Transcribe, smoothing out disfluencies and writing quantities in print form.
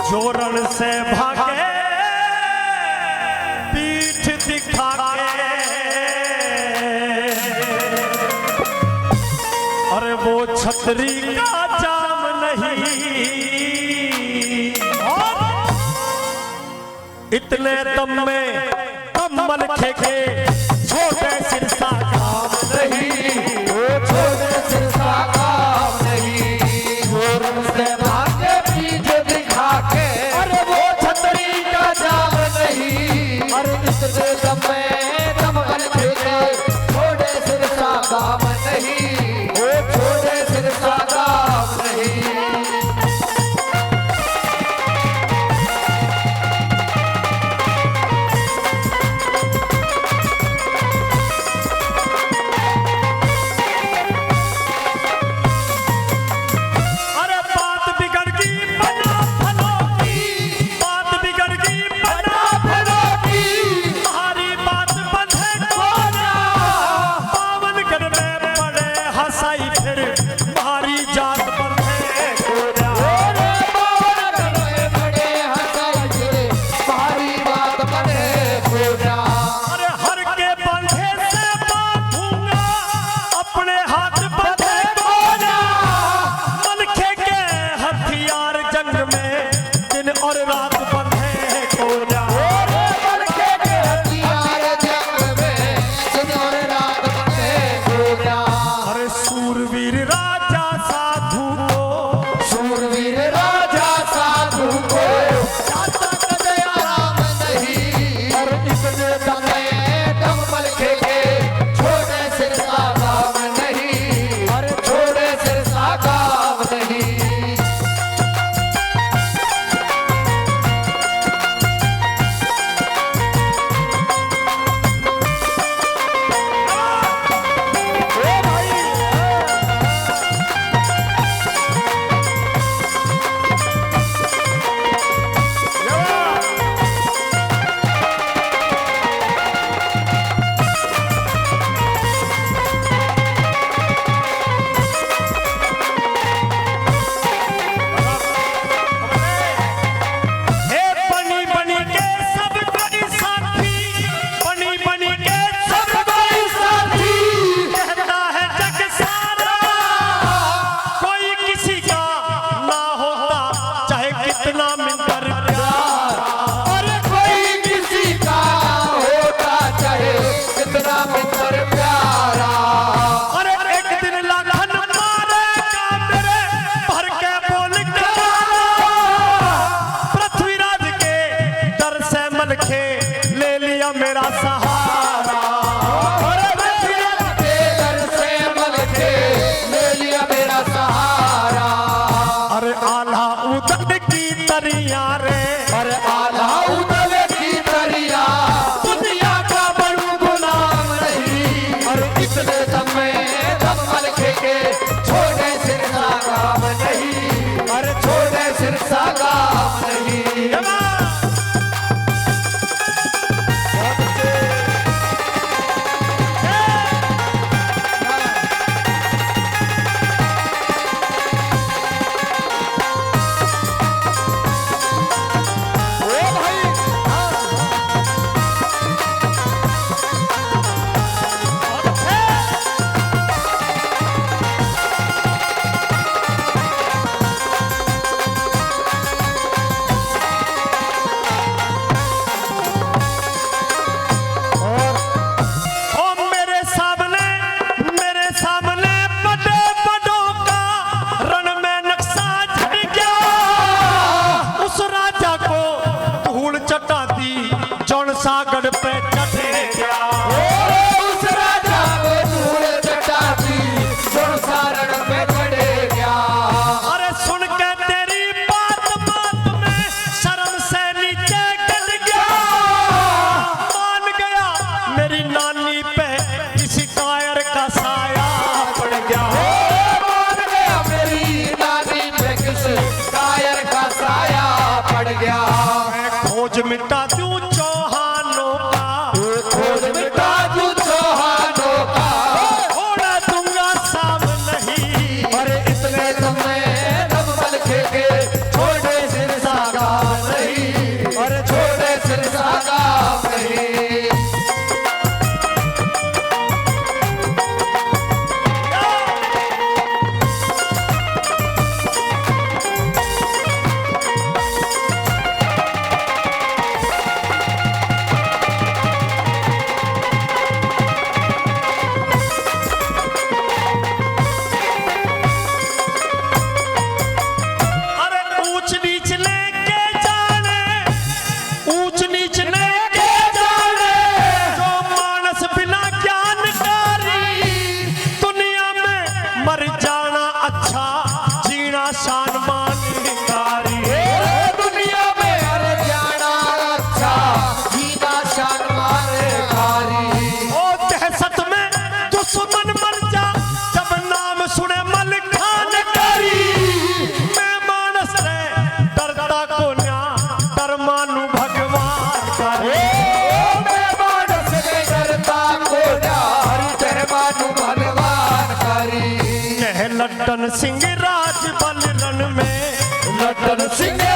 जोरन से भागे पीठ दिखा के, अरे वो छतरी का जाम नहीं, इतने दम में कम्बल फेंके छोटे सिरसा काम नहीं, वो छोटे सिरसा काम नहीं, जोरन से भागे पीठ दिखा के, अरे वो छतरी का जाम नहीं, अरे इतने दम में कम्बल फेंके छोटे सिरसा काम नहीं, वो छोटे सिरसा काम नहीं। मेरा सहारा, मेरा सहारा, अरे आला उदल की तरिया रे, अरे आला उदल की तरिया, दुनिया का बड़ू गुलाम नहीं, अरे इतने दम में दमल के छोटे सिरसा काम नहीं, अरे छोटे सिरसा काम नहीं। सागर पे चढ़े क्या, उस राजा को धूल चटाती जोड़ सारण पे चढ़े क्या, अरे सुन के तेरी बात बात में शर्म से नीचे गिर गया, मान गया मेरी नानी पे किसी कायर का साया पड़ गया, मान गया मेरी नानी पे किसी कायर का साया पड़ गया, मैं खोज मिटा दूं खोज मिटा दूं चौहानों का, छोड़ा दूंगा साम नहीं, अरे इतने दम में दम बल के छोटे सिरसा का लड्डन सिंह राज बल रण में लड्डन सिंह